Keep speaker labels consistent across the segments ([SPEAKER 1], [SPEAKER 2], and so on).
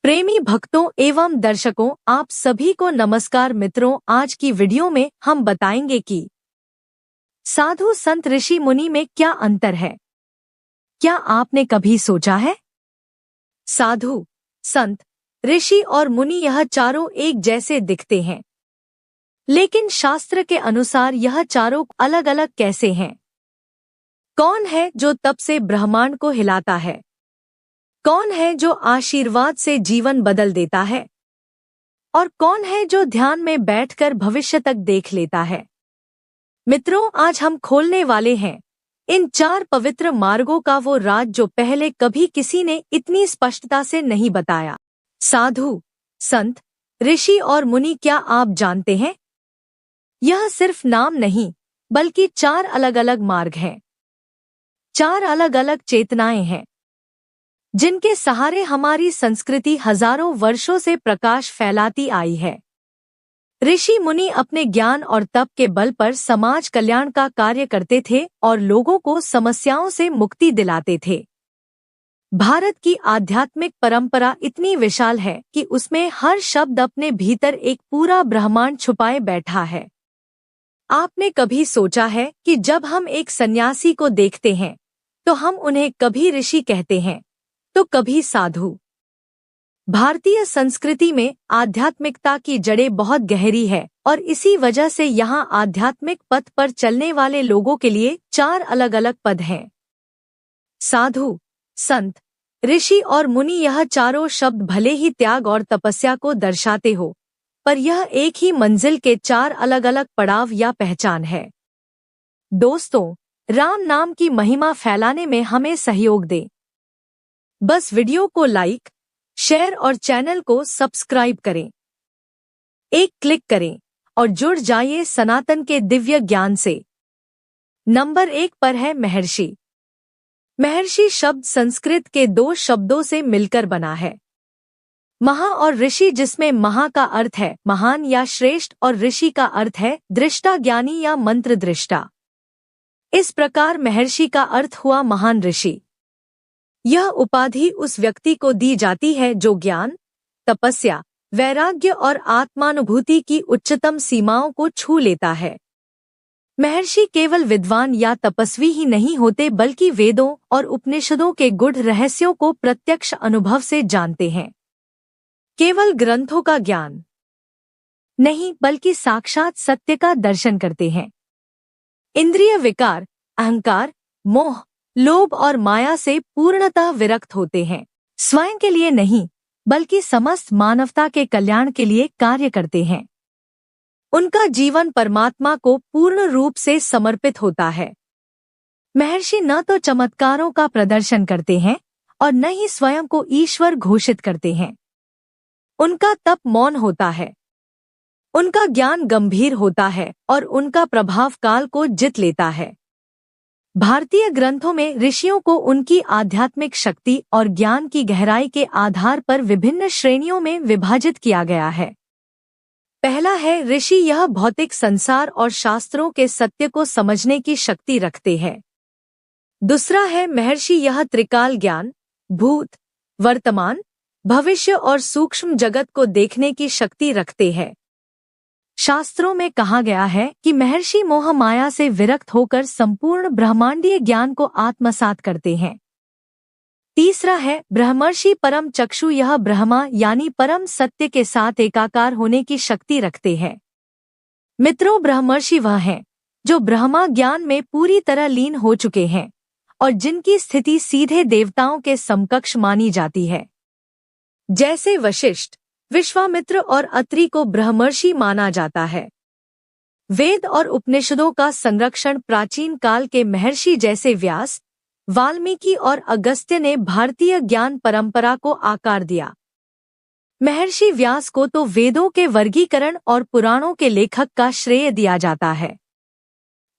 [SPEAKER 1] प्रेमी भक्तों एवं दर्शकों, आप सभी को नमस्कार। मित्रों, आज की वीडियो में हम बताएंगे कि साधु संत ऋषि मुनि में क्या अंतर है। क्या आपने कभी सोचा है? साधु, संत, ऋषि और मुनि यह चारों एक जैसे दिखते हैं, लेकिन शास्त्र के अनुसार यह चारों अलग अलग कैसे हैं? कौन है जो तप से ब्रह्मांड को हिलाता है? कौन है जो आशीर्वाद से जीवन बदल देता है? और कौन है जो ध्यान में बैठकर भविष्य तक देख लेता है? मित्रों, आज हम खोलने वाले हैं इन चार पवित्र मार्गों का वो राज जो पहले कभी किसी ने इतनी स्पष्टता से नहीं बताया। साधु, संत, ऋषि और मुनि, क्या आप जानते हैं? यह सिर्फ नाम नहीं, बल्कि चार अलग अलग मार्ग हैं, चार अलग अलग चेतनाएं हैं, जिनके सहारे हमारी संस्कृति हजारों वर्षों से प्रकाश फैलाती आई है। ऋषि मुनि अपने ज्ञान और तप के बल पर समाज कल्याण का कार्य करते थे और लोगों को समस्याओं से मुक्ति दिलाते थे। भारत की आध्यात्मिक परंपरा इतनी विशाल है कि उसमें हर शब्द अपने भीतर एक पूरा ब्रह्मांड छुपाए बैठा है। आपने कभी सोचा है कि जब हम एक सन्यासी को देखते हैं तो हम उन्हें कभी ऋषि कहते हैं तो कभी साधु। भारतीय संस्कृति में आध्यात्मिकता की जड़ें बहुत गहरी है और इसी वजह से यहाँ आध्यात्मिक पथ पर चलने वाले लोगों के लिए चार अलग अलग पद हैं। साधु, संत, ऋषि और मुनि, यह चारों शब्द भले ही त्याग और तपस्या को दर्शाते हो, पर यह एक ही मंजिल के चार अलग अलग पड़ाव या पहचान है। दोस्तों, राम नाम की महिमा फैलाने में हमें सहयोग दें। बस वीडियो को लाइक, शेयर और चैनल को सब्सक्राइब करें। एक क्लिक करें और जुड़ जाइए सनातन के दिव्य ज्ञान से। नंबर 1 पर है महर्षि। महर्षि शब्द संस्कृत के दो शब्दों से मिलकर बना है, महा और ऋषि, जिसमें महा का अर्थ है महान या श्रेष्ठ और ऋषि का अर्थ है दृष्टा, ज्ञानी या मंत्र दृष्टा। इस प्रकार महर्षि का अर्थ हुआ महान ऋषि। यह उपाधि उस व्यक्ति को दी जाती है जो ज्ञान, तपस्या, वैराग्य और आत्मानुभूति की उच्चतम सीमाओं को छू लेता है। महर्षि केवल विद्वान या तपस्वी ही नहीं होते, बल्कि वेदों और उपनिषदों के गूढ़ रहस्यों को प्रत्यक्ष अनुभव से जानते हैं। केवल ग्रंथों का ज्ञान नहीं, बल्कि साक्षात सत्य का दर्शन करते हैं। इंद्रिय विकार, अहंकार, मोह, लोभ और माया से पूर्णतः विरक्त होते हैं। स्वयं के लिए नहीं, बल्कि समस्त मानवता के कल्याण के लिए कार्य करते हैं। उनका जीवन परमात्मा को पूर्ण रूप से समर्पित होता है। महर्षि न तो चमत्कारों का प्रदर्शन करते हैं और न ही स्वयं को ईश्वर घोषित करते हैं। उनका तप मौन होता है, उनका ज्ञान गंभीर होता है और उनका प्रभाव काल को जीत लेता है। भारतीय ग्रंथों में ऋषियों को उनकी आध्यात्मिक शक्ति और ज्ञान की गहराई के आधार पर विभिन्न श्रेणियों में विभाजित किया गया है। पहला है ऋषि। यह भौतिक संसार और शास्त्रों के सत्य को समझने की शक्ति रखते हैं। दूसरा है महर्षि। यह त्रिकाल ज्ञान, भूत, वर्तमान, भविष्य और सूक्ष्म जगत को देखने की शक्ति रखते हैं। शास्त्रों में कहा गया है कि महर्षि मोह माया से विरक्त होकर संपूर्ण ब्रह्मांडीय ज्ञान को आत्मसात करते हैं। तीसरा है ब्रह्मर्षि परम चक्षु। यह ब्रह्मा यानी परम सत्य के साथ एकाकार होने की शक्ति रखते हैं। मित्रों, ब्रह्मर्षि वह हैं जो ब्रह्मा ज्ञान में पूरी तरह लीन हो चुके हैं और जिनकी स्थिति सीधे देवताओं के समकक्ष मानी जाती है। जैसे वशिष्ठ, विश्वामित्र और अत्रि को ब्रह्मर्षि माना जाता है। वेद और उपनिषदों का संरक्षण प्राचीन काल के महर्षि जैसे व्यास, वाल्मीकि और अगस्त्य ने भारतीय ज्ञान परंपरा को आकार दिया। महर्षि व्यास को तो वेदों के वर्गीकरण और पुराणों के लेखक का श्रेय दिया जाता है।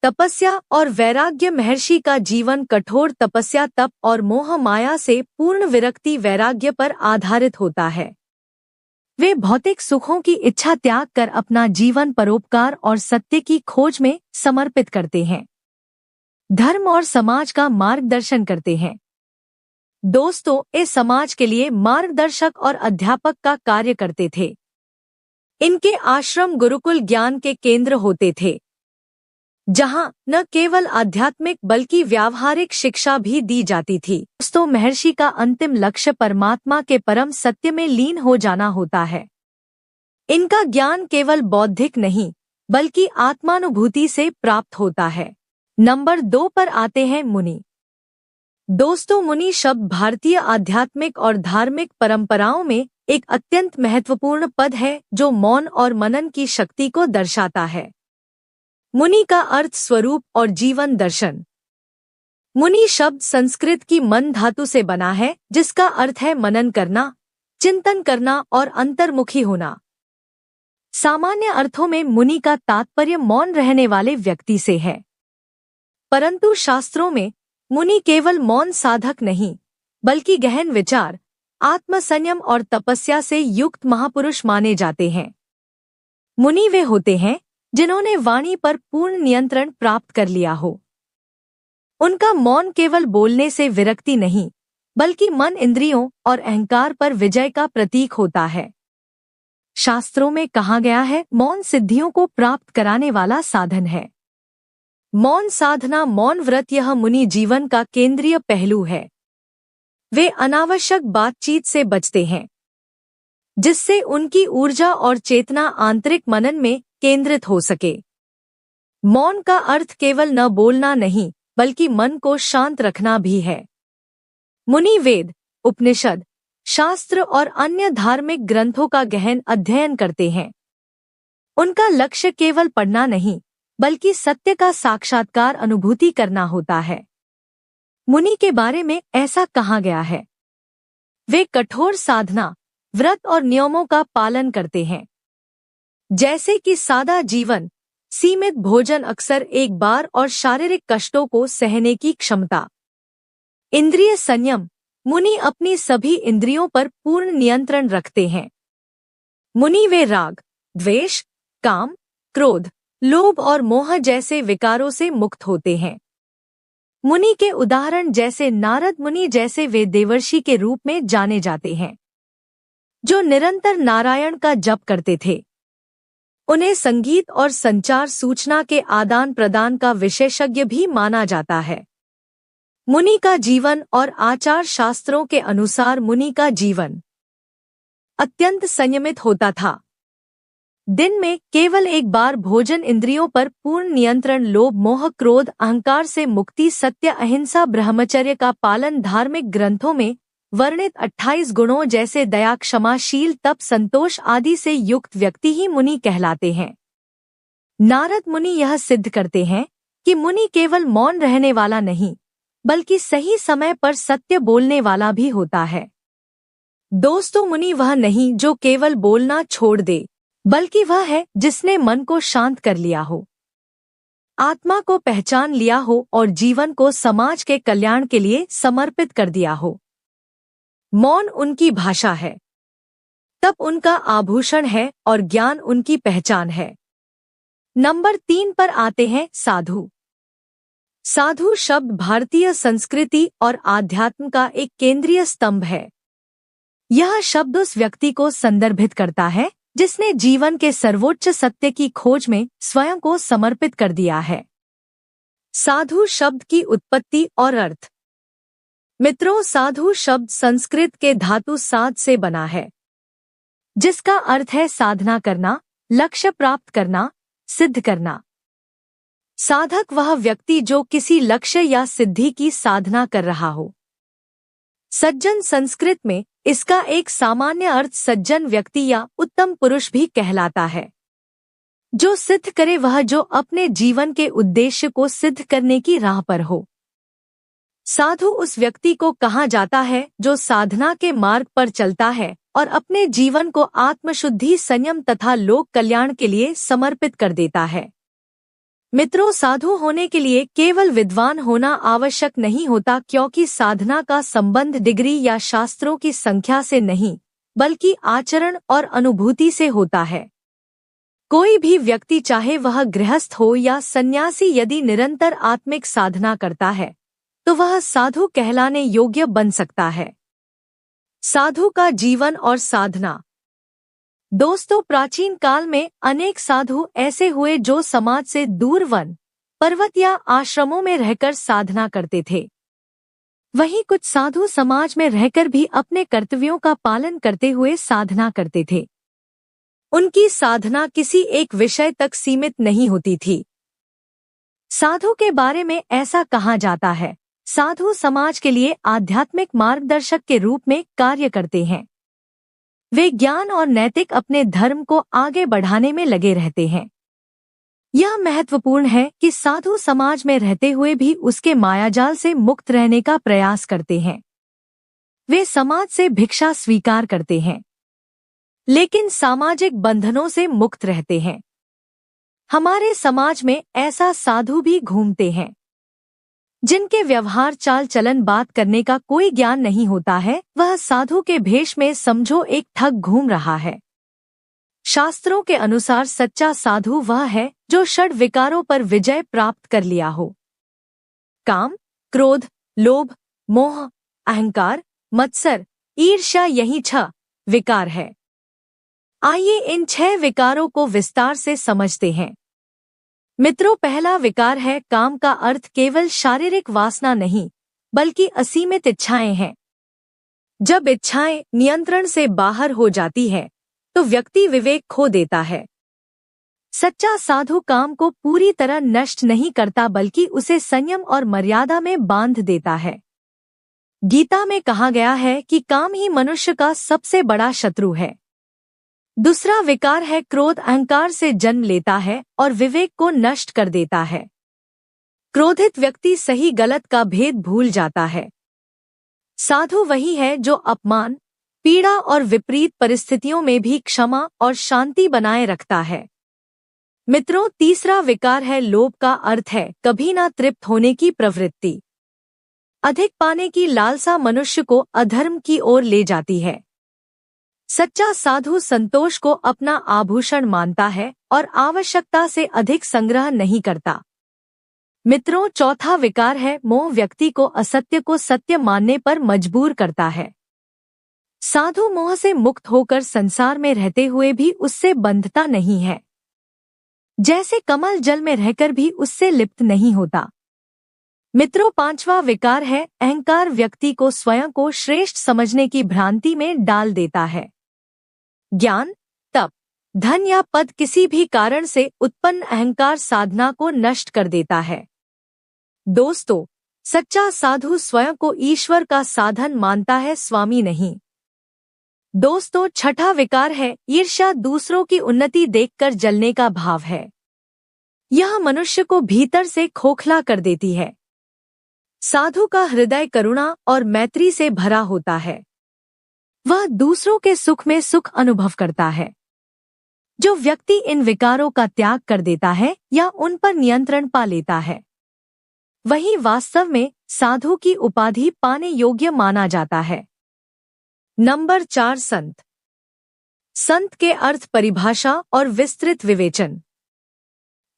[SPEAKER 1] तपस्या और वैराग्य। महर्षि का जीवन कठोर तपस्या, तप और मोह माया से पूर्ण विरक्ति वैराग्य पर आधारित होता है। वे भौतिक सुखों की इच्छा त्याग कर अपना जीवन परोपकार और सत्य की खोज में समर्पित करते हैं। धर्म और समाज का मार्गदर्शन करते हैं। दोस्तों ये समाज के लिए मार्गदर्शक और अध्यापक का कार्य करते थे। इनके आश्रम गुरुकुल ज्ञान के केंद्र होते थे, जहां न केवल आध्यात्मिक बल्कि व्यावहारिक शिक्षा भी दी जाती थी। दोस्तों महर्षि का अंतिम लक्ष्य परमात्मा के परम सत्य में लीन हो जाना होता है। इनका ज्ञान केवल बौद्धिक नहीं बल्कि आत्मानुभूति से प्राप्त होता है। नंबर 2 पर आते हैं मुनि। दोस्तों मुनि शब्द भारतीय आध्यात्मिक और धार्मिक परंपराओं में एक अत्यंत महत्वपूर्ण पद है जो मौन और मनन की शक्ति को दर्शाता है। मुनि का अर्थ स्वरूप और जीवन दर्शन। मुनि शब्द संस्कृत की मन धातु से बना है, जिसका अर्थ है मनन करना, चिंतन करना और अंतर्मुखी होना। सामान्य अर्थों में मुनि का तात्पर्य मौन रहने वाले व्यक्ति से है, परंतु शास्त्रों में मुनि केवल मौन साधक नहीं बल्कि गहन विचार, आत्मसंयम और तपस्या से युक्त महापुरुष माने जाते हैं। मुनि वे होते हैं जिन्होंने वाणी पर पूर्ण नियंत्रण प्राप्त कर लिया हो। उनका मौन केवल बोलने से विरक्ति नहीं बल्कि मन, इंद्रियों और अहंकार पर विजय का प्रतीक होता है। शास्त्रों में कहा गया है, मौन सिद्धियों को प्राप्त कराने वाला साधन है। मौन साधना, मौन व्रत यह मुनि जीवन का केंद्रीय पहलू है। वे अनावश्यक बातचीत से बचते हैं, जिससे उनकी ऊर्जा और चेतना आंतरिक मनन में केंद्रित हो सके। मौन का अर्थ केवल न बोलना नहीं बल्कि मन को शांत रखना भी है। मुनि वेद, उपनिषद, शास्त्र और अन्य धार्मिक ग्रंथों का गहन अध्ययन करते हैं। उनका लक्ष्य केवल पढ़ना नहीं बल्कि सत्य का साक्षात्कार अनुभूति करना होता है। मुनि के बारे में ऐसा कहा गया है, वे कठोर साधना, व्रत और नियमों का पालन करते हैं, जैसे कि सादा जीवन, सीमित भोजन, अक्सर एक बार और शारीरिक कष्टों को सहने की क्षमता। इंद्रिय संयम, मुनि अपनी सभी इंद्रियों पर पूर्ण नियंत्रण रखते हैं। मुनि वे राग, द्वेष, काम, क्रोध, लोभ और मोह जैसे विकारों से मुक्त होते हैं। मुनि के उदाहरण जैसे नारद मुनि जैसे वे देवर्षि के रूप में जाने जाते हैं, जो निरंतर नारायण का जप करते थे। उन्हें संगीत और संचार सूचना के आदान प्रदान का विशेषज्ञ भी माना जाता है। मुनि का जीवन और आचार, शास्त्रों के अनुसार मुनि का जीवन अत्यंत संयमित होता था। दिन में केवल एक बार भोजन, इंद्रियों पर पूर्ण नियंत्रण, लोभ, मोह, क्रोध, अहंकार से मुक्ति, सत्य, अहिंसा, ब्रह्मचर्य का पालन। धार्मिक ग्रंथों में वर्णित 28 गुणों जैसे दया, क्षमा, शील, तप, संतोष आदि से युक्त व्यक्ति ही मुनि कहलाते हैं। नारद मुनि यह सिद्ध करते हैं कि मुनि केवल मौन रहने वाला नहीं बल्कि सही समय पर सत्य बोलने वाला भी होता है। दोस्तों मुनि वह नहीं जो केवल बोलना छोड़ दे, बल्कि वह है जिसने मन को शांत कर लिया हो, आत्मा को पहचान लिया हो और जीवन को समाज के कल्याण के लिए समर्पित कर दिया हो। मौन उनकी भाषा है, तप उनका आभूषण है और ज्ञान उनकी पहचान है। नंबर 3 पर आते हैं साधु। साधु शब्द भारतीय संस्कृति और आध्यात्म का एक केंद्रीय स्तंभ है। यह शब्द उस व्यक्ति को संदर्भित करता है जिसने जीवन के सर्वोच्च सत्य की खोज में स्वयं को समर्पित कर दिया है। साधु शब्द की उत्पत्ति और अर्थ। मित्रों, साधु शब्द संस्कृत के धातु साध से बना है, जिसका अर्थ है साधना करना, लक्ष्य प्राप्त करना, सिद्ध करना। साधक वह व्यक्ति जो किसी लक्ष्य या सिद्धि की साधना कर रहा हो। सज्जन संस्कृत में इसका एक सामान्य अर्थ सज्जन व्यक्ति या उत्तम पुरुष भी कहलाता है। जो सिद्ध करे, वह जो अपने जीवन के उद्देश्य को सिद्ध करने की राह पर हो। साधु उस व्यक्ति को कहा जाता है जो साधना के मार्ग पर चलता है और अपने जीवन को आत्मशुद्धि, संयम तथा लोक कल्याण के लिए समर्पित कर देता है। मित्रों, साधु होने के लिए केवल विद्वान होना आवश्यक नहीं होता, क्योंकि साधना का संबंध डिग्री या शास्त्रों की संख्या से नहीं बल्कि आचरण और अनुभूति से होता है। कोई भी व्यक्ति, चाहे वह गृहस्थ हो या सन्यासी, यदि निरंतर आत्मिक साधना करता है तो वह साधु कहलाने योग्य बन सकता है। साधु का जीवन और साधना। दोस्तों, प्राचीन काल में अनेक साधु ऐसे हुए जो समाज से दूर वन, पर्वत या आश्रमों में रहकर साधना करते थे। वहीं कुछ साधु समाज में रहकर भी अपने कर्तव्यों का पालन करते हुए साधना करते थे। उनकी साधना किसी एक विषय तक सीमित नहीं होती थी। साधु के बारे में ऐसा कहा जाता है, साधु समाज के लिए आध्यात्मिक मार्गदर्शक के रूप में कार्य करते हैं। वे ज्ञान और नैतिक अपने धर्म को आगे बढ़ाने में लगे रहते हैं। यह महत्वपूर्ण है कि साधु समाज में रहते हुए भी उसके मायाजाल से मुक्त रहने का प्रयास करते हैं। वे समाज से भिक्षा स्वीकार करते हैं, लेकिन सामाजिक बंधनों से मुक्त रहते हैं। हमारे समाज में ऐसा साधु भी घूमते हैं जिनके व्यवहार, चाल चलन, बात करने का कोई ज्ञान नहीं होता है। वह साधु के भेष में समझो एक ठग घूम रहा है। शास्त्रों के अनुसार सच्चा साधु वह है जो षड विकारों पर विजय प्राप्त कर लिया हो। काम, क्रोध, लोभ, मोह, अहंकार, मत्सर, ईर्ष्या, यही 6 विकार है। आइए इन 6 विकारों को विस्तार से समझते हैं। मित्रों, पहला विकार है काम। का अर्थ केवल शारीरिक वासना नहीं, बल्कि असीमित इच्छाएं हैं। जब इच्छाएं नियंत्रण से बाहर हो जाती है तो व्यक्ति विवेक खो देता है। सच्चा साधु काम को पूरी तरह नष्ट नहीं करता, बल्कि उसे संयम और मर्यादा में बांध देता है। गीता में कहा गया है कि काम ही मनुष्य का सबसे बड़ा शत्रु है। दूसरा विकार है क्रोध। अहंकार से जन्म लेता है और विवेक को नष्ट कर देता है। क्रोधित व्यक्ति सही गलत का भेद भूल जाता है। साधु वही है जो अपमान, पीड़ा और विपरीत परिस्थितियों में भी क्षमा और शांति बनाए रखता है। मित्रों, तीसरा विकार है लोभ। का अर्थ है कभी ना तृप्त होने की प्रवृत्ति। अधिक पाने की लालसा मनुष्य को अधर्म की ओर ले जाती है। सच्चा साधु संतोष को अपना आभूषण मानता है और आवश्यकता से अधिक संग्रह नहीं करता। मित्रों, चौथा विकार है मोह। व्यक्ति को असत्य को सत्य मानने पर मजबूर करता है। साधु मोह से मुक्त होकर संसार में रहते हुए भी उससे बंधता नहीं है। जैसे कमल जल में रहकर भी उससे लिप्त नहीं होता। मित्रों, पांचवा विकार है अहंकार। व्यक्ति को स्वयं को श्रेष्ठ समझने की भ्रांति में डाल देता है। ज्ञान, तप, धन या पद, किसी भी कारण से उत्पन्न अहंकार साधना को नष्ट कर देता है। दोस्तों, सच्चा साधु स्वयं को ईश्वर का साधन मानता है, स्वामी नहीं। दोस्तों, छठा विकार है ईर्ष्या। दूसरों की उन्नति देखकर जलने का भाव है। यह मनुष्य को भीतर से खोखला कर देती है। साधु का हृदय करुणा और मैत्री से भरा होता है। वह दूसरों के सुख में सुख अनुभव करता है। जो व्यक्ति इन विकारों का त्याग कर देता है या उन पर नियंत्रण पा लेता है, वही वास्तव में साधु की उपाधि पाने योग्य माना जाता है। नंबर 4, संत। संत के अर्थ, परिभाषा और विस्तृत विवेचन।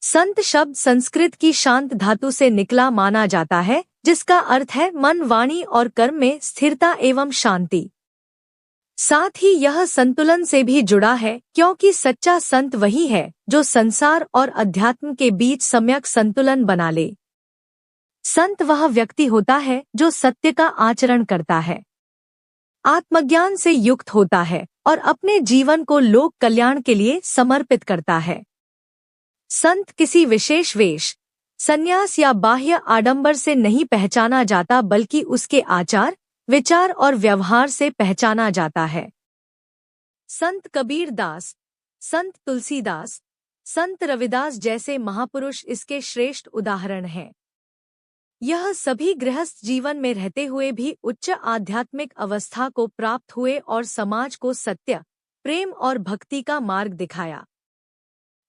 [SPEAKER 1] संत शब्द संस्कृत की शांत धातु से निकला माना जाता है, जिसका अर्थ है मन, वाणी और कर्म में स्थिरता एवं शांति। साथ ही यह संतुलन से भी जुड़ा है, क्योंकि सच्चा संत वही है जो संसार और अध्यात्म के बीच सम्यक संतुलन बना ले। संत वह व्यक्ति होता है जो सत्य का आचरण करता है, आत्मज्ञान से युक्त होता है और अपने जीवन को लोक कल्याण के लिए समर्पित करता है। संत किसी विशेष वेश, संन्यास या बाह्य आडंबर से नहीं पहचाना जाता, बल्कि उसके आचार, विचार और व्यवहार से पहचाना जाता है। संत कबीर दास, संत तुलसीदास, संत रविदास जैसे महापुरुष इसके श्रेष्ठ उदाहरण हैं। यह सभी गृहस्थ जीवन में रहते हुए भी उच्च आध्यात्मिक अवस्था को प्राप्त हुए और समाज को सत्य, प्रेम और भक्ति का मार्ग दिखाया।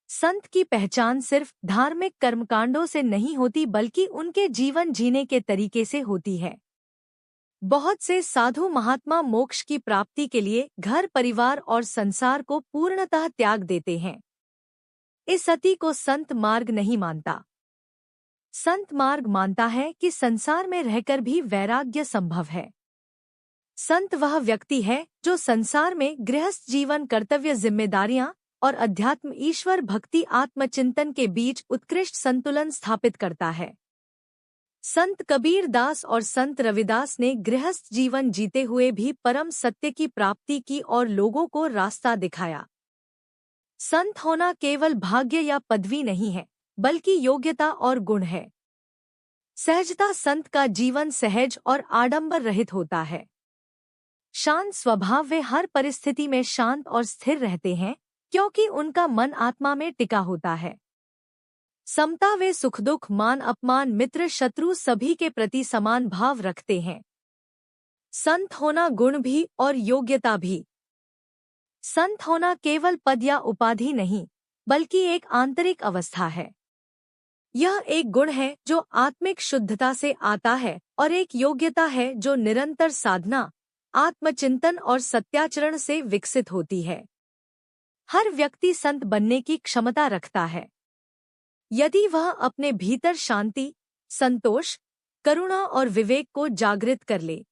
[SPEAKER 1] संत की पहचान सिर्फ धार्मिक कर्मकांडों से नहीं होती, बल्कि उनके जीवन जीने के तरीके से होती है। बहुत से साधु महात्मा मोक्ष की प्राप्ति के लिए घर, परिवार और संसार को पूर्णतः त्याग देते हैं। इस सती को संत मार्ग नहीं मानता। संत मार्ग मानता है कि संसार में रहकर भी वैराग्य संभव है। संत वह व्यक्ति है जो संसार में गृहस्थ जीवन, कर्तव्य, जिम्मेदारियां और अध्यात्म, ईश्वर भक्ति, आत्मचिंतन के बीच उत्कृष्ट संतुलन स्थापित करता है। संत कबीर दास और संत रविदास ने गृहस्थ जीवन जीते हुए भी परम सत्य की प्राप्ति की और लोगों को रास्ता दिखाया। संत होना केवल भाग्य या पदवी नहीं है, बल्कि योग्यता और गुण है। सहजता संत का जीवन सहज और आडंबर रहित होता है। शांत स्वभाव, वे हर परिस्थिति में शांत और स्थिर रहते हैं क्योंकि उनका मन आत्मा में टिका होता है। समता, वे सुख दुख, मान अपमान, मित्र शत्रु सभी के प्रति समान भाव रखते हैं। संत होना गुण भी और योग्यता भी। संत होना केवल पद या उपाधि नहीं, बल्कि एक आंतरिक अवस्था है। यह एक गुण है जो आत्मिक शुद्धता से आता है और एक योग्यता है जो निरंतर साधना, आत्मचिंतन और सत्याचरण से विकसित होती है। हर व्यक्ति संत बनने की क्षमता रखता है, यदि वह अपने भीतर शांति, संतोष, करुणा और विवेक को जागृत कर ले।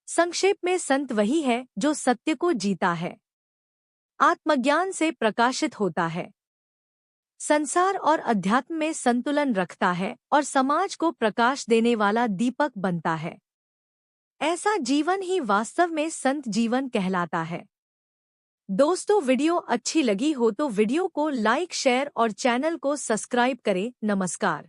[SPEAKER 1] संक्षेप में, संत वही है जो सत्य को जीता है, आत्मज्ञान से प्रकाशित होता है, संसार और अध्यात्म में संतुलन रखता है और समाज को प्रकाश देने वाला दीपक बनता है। ऐसा जीवन ही वास्तव में संत जीवन कहलाता है। दोस्तों, वीडियो अच्छी लगी हो तो वीडियो को लाइक, शेयर और चैनल को सब्सक्राइब करें। नमस्कार।